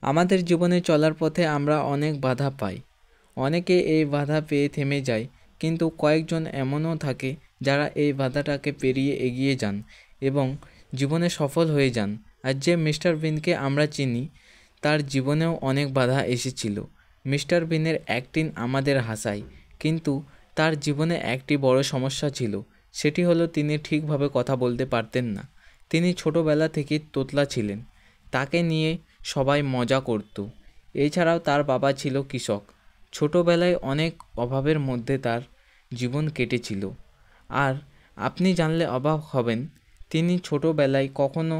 আমাদের জীবনে চলার পথে আমরা অনেক বাধা পাই। অনেকে এই বাধা পেয়ে থেমে যায়, কিন্তু কয়েকজন এমনও থাকে যারা এই বাধাটাকে পেরিয়ে এগিয়ে যান এবং জীবনে সফল হয়ে যান। আর যে মিস্টার বিনকে আমরা চিনি, তার জীবনেও অনেক বাধা এসেছিল। মিস্টার বিনের অ্যাক্টিং আমাদের হাসায়, কিন্তু তার জীবনে একটি বড় সমস্যা ছিল। সেটি হলো তিনি ঠিকভাবে কথা বলতে পারতেন না। তিনি ছোটবেলা থেকেই তোতলা ছিলেন, তাকে নিয়ে সবাই মজা করত। এছাড়াও তার বাবা ছিল কৃষক। ছোটবেলায় অনেক অভাবের মধ্যে তার জীবন কেটেছিল। আর আপনি জানলে অবাক হবেন, তিনি ছোটবেলায় কখনো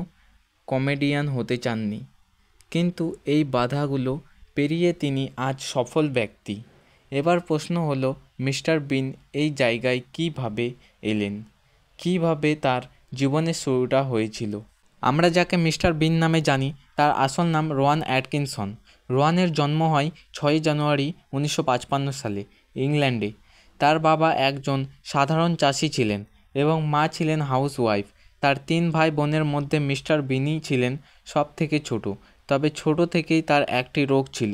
কমেডিয়ান হতে চাননি, কিন্তু এই বাধাগুলো পেরিয়ে তিনি আজ সফল ব্যক্তি। এবার প্রশ্ন হলো, মিস্টার বিন এই জায়গায় কীভাবে এলেন, কীভাবে তার জীবনের শুরুটা হয়েছিল। আমরা যাকে মিস্টার বিন নামে জানি, তার আসল নাম রোয়ান অ্যাটকিনসন। রোয়ানের জন্ম হয় 6 জানুয়ারি 1955 সালে ইংল্যান্ডে। তার বাবা একজন সাধারণ চাষি ছিলেন এবং মা ছিলেন হাউসওয়াইফ। তার 3 ভাই বোনের মধ্যে মিস্টার বিনই ছিলেন সব থেকে ছোট। তবে ছোট থেকেই তার একটি রোগ ছিল,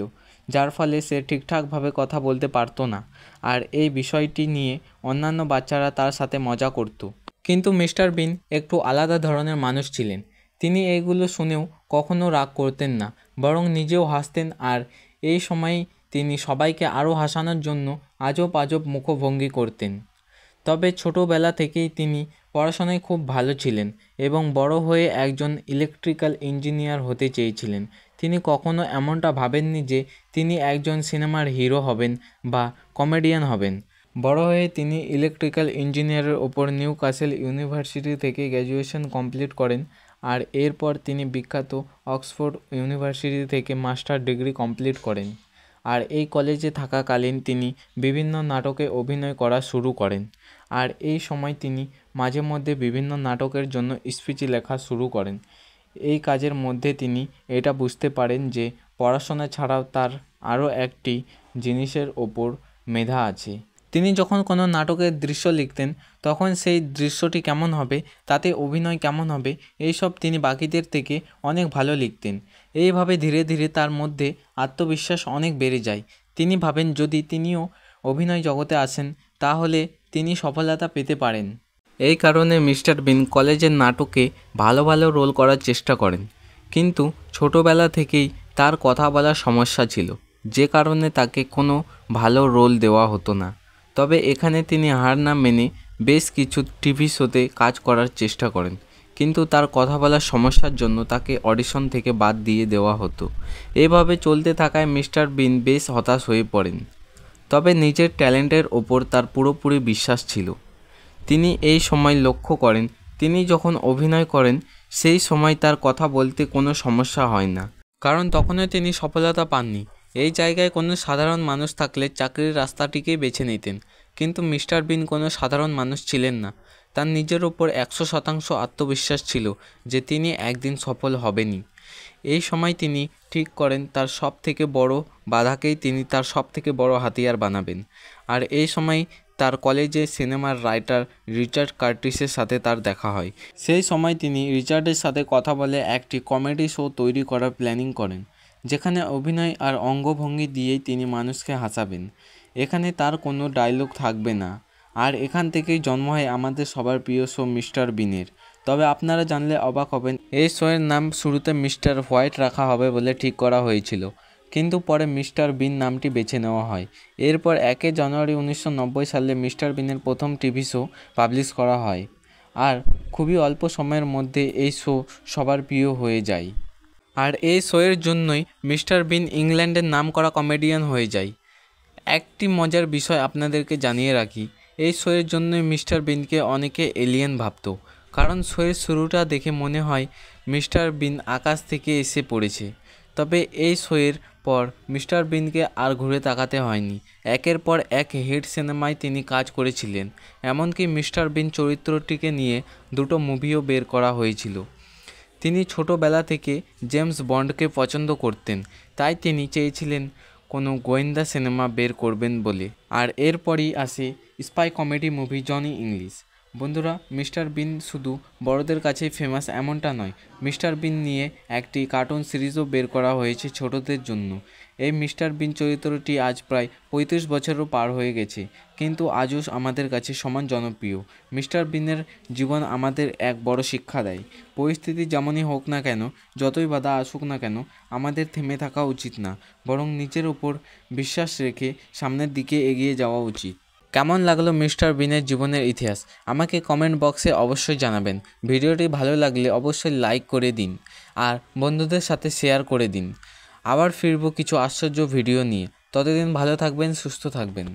যার ফলে সে ঠিকঠাকভাবে কথা বলতে পারতো না, আর এই বিষয়টি নিয়ে অন্যান্য বাচ্চারা তার সাথে মজা করত। কিন্তু মিস্টার বিন একটু আলাদা ধরনের মানুষ ছিলেন। তিনি এইগুলো শুনেও কখনো রাগ করতেন না, বরং নিজেও হাসতেন। আর এই সময় তিনি সবাইকে আরও হাসানোর জন্য আজব আজব মুখভঙ্গি করতেন। তবে ছোটোবেলা থেকেই তিনি পড়াশোনায় খুব ভালো ছিলেন এবং বড় হয়ে একজন ইলেকট্রিক্যাল ইঞ্জিনিয়ার হতে চেয়েছিলেন। তিনি কখনো এমনটা ভাবেননি যে তিনি একজন সিনেমার হিরো হবেন বা কমেডিয়ান হবেন। বড় হয়ে তিনি ইলেকট্রিক্যাল ইঞ্জিনিয়ারের ওপর নিউ ক্যাসেল ইউনিভার্সিটি থেকে গ্র্যাজুয়েশন কমপ্লিট করেন। আর এরপর তিনি বিখ্যাত অক্সফোর্ড ইউনিভার্সিটি থেকে মাস্টার ডিগ্রি কমপ্লিট করেন। আর এই কলেজে থাকাকালীন তিনি বিভিন্ন নাটকে অভিনয় করা শুরু করেন। আর এই সময় তিনি মাঝে মধ্যে বিভিন্ন নাটকের জন্য স্পিচ লেখা শুরু করেন। এই কাজের মধ্যে তিনি এটা বুঝতে পারেন যে পড়াশোনা ছাড়াও তার আরও একটি জিনিসের ওপর মেধা আছে। তিনি যখন কোনো নাটকের দৃশ্য লিখতেন, তখন সেই দৃশ্যটি কেমন হবে, তাতে অভিনয় কেমন হবে, এইসব তিনি বাকিদের থেকে অনেক ভালো লিখতেন। এইভাবে ধীরে ধীরে তার মধ্যে আত্মবিশ্বাস অনেক বেড়ে যায়। তিনি ভাবেন যদি তিনিও অভিনয় জগতে আসেন, তাহলে তিনি সফলতা পেতে পারেন। এই কারণে মিস্টার বিন কলেজের নাটকে ভালো ভালো রোল করার চেষ্টা করেন। কিন্তু ছোটোবেলা থেকেই তার কথা বলার সমস্যা ছিল, যে কারণে তাকে কোনো ভালো রোল দেওয়া হতো না। তবে এখানে তিনি হার না মেনে বেশ কিছু টিভি শোতে কাজ করার চেষ্টা করেন, কিন্তু তার কথা বলার সমস্যার জন্য তাকে অডিশন থেকে বাদ দিয়ে দেওয়া হতো। এভাবে চলতে থাকায় মিস্টার বিন বেশ হতাশ হয়ে পড়েন। তবে নিজের ট্যালেন্টের ওপর তার পুরোপুরি বিশ্বাস ছিল। তিনি এই সময় লক্ষ্য করেন, তিনি যখন অভিনয় করেন সেই সময় তার কথা বলতে কোনো সমস্যা হয় না, কারণ তখনও তিনি সফলতা পাননি। এই জায়গায় কোনো সাধারণ মানুষ থাকলে চাকরির রাস্তাটিকেই বেছে নিতেন, কিন্তু মিস্টার বিন কোনো সাধারণ মানুষ ছিলেন না। তার নিজের ওপর 100% আত্মবিশ্বাস ছিল যে তিনি একদিন সফল হবেনই। এই সময় তিনি ঠিক করেন তার সব থেকে বড় বাধাকেই তিনি তার সব থেকে বড় হাতিয়ার বানাবেন। আর এই সময় তার কলেজে সিনেমার রাইটার রিচার্ড কার্টিসের সাথে তার দেখা হয়। সেই সময় তিনি রিচার্ডের সাথে কথা বলে একটি কমেডি শো তৈরি করার প্ল্যানিং করেন, যেখানে অভিনয় আর অঙ্গভঙ্গি দিয়েই তিনি মানুষকে হাসাবেন। এখানে তার কোনো ডায়লগ থাকবে না। আর এখান থেকেই জন্ম হয় আমাদের সবার প্রিয় শো মিস্টার বিনের। তবে আপনারা জানলে অবাক হবেন, এই শোয়ের নাম শুরুতে মিস্টার হোয়াইট রাখা হবে বলে ঠিক করা হয়েছিল, কিন্তু পরে মিস্টার বিন নামটি বেছে নেওয়া হয়। এরপর 1 জানুয়ারি 1990 সালে মিস্টার বিনের প্রথম টিভি শো পাবলিশ করা হয়। আর খুবই অল্প সময়ের মধ্যে এই শো সবার প্রিয় হয়ে যায়। আর এই শোয়ের জন্যই মিস্টার বিন ইংল্যান্ডের নামকরা কমেডিয়ান হয়ে যায়। একটি মজার বিষয় আপনাদেরকে জানিয়ে রাখি, এই শোয়ের জন্যই মিস্টার বিনকে অনেকে এলিয়েন ভাবত, কারণ শোয়ের শুরুটা দেখে মনে হয় মিস্টার বিন আকাশ থেকে এসে পড়েছে। তবে এই শোয়ের পর মিস্টার বিনকে আর ঘুরে তাকাতে হয়নি। একের পর এক হিট সিনেমায় তিনি কাজ করেছিলেন, এমনকি মিস্টার বিন চরিত্রটিকে নিয়ে 2টো মুভিও বের করা হয়েছিল। তিনি ছোটোবেলা থেকে জেমস বন্ডকে পছন্দ করতেন, তাই তিনি চেয়েছিলেন কোনো গোয়েন্দা সিনেমা বের করবেন বলে। আর এরপরই আসে spy comedy movie Johnny English. বন্ধুরা, মিস্টার বিন শুধু বড়দের কাছেই ফেমাস এমনটা নয়। মিস্টার বিন নিয়ে একটি কার্টুন সিরিজও বের করা হয়েছে ছোটদের জন্য। এই মিস্টার বিন চরিত্রটি আজ প্রায় 35 বছরও পার হয়ে গেছে, কিন্তু আজও আমাদের কাছে সমান জনপ্রিয়। মিস্টার বিনের জীবন আমাদের এক বড় শিক্ষা দেয়। পরিস্থিতি যেমনই হোক না কেন, যতই বাধা আসুক না কেন, আমাদের থেমে থাকা উচিত না, বরং নিজের ওপর বিশ্বাস রেখে সামনের দিকে এগিয়ে যাওয়া উচিত। কেমন লাগলো মিস্টার বিনের জীবনের ইতিহাস? আমাকে কমেন্ট বক্সে অবশ্যই জানাবেন। ভিডিওটি ভালো লাগলে অবশ্যই লাইক করে দিন আর বন্ধুদের সাথে শেয়ার করে দিন। আবার ফিরবো কিছু আশ্চর্য ভিডিও নিয়ে। ততদিন ভালো থাকবেন, সুস্থ থাকবেন।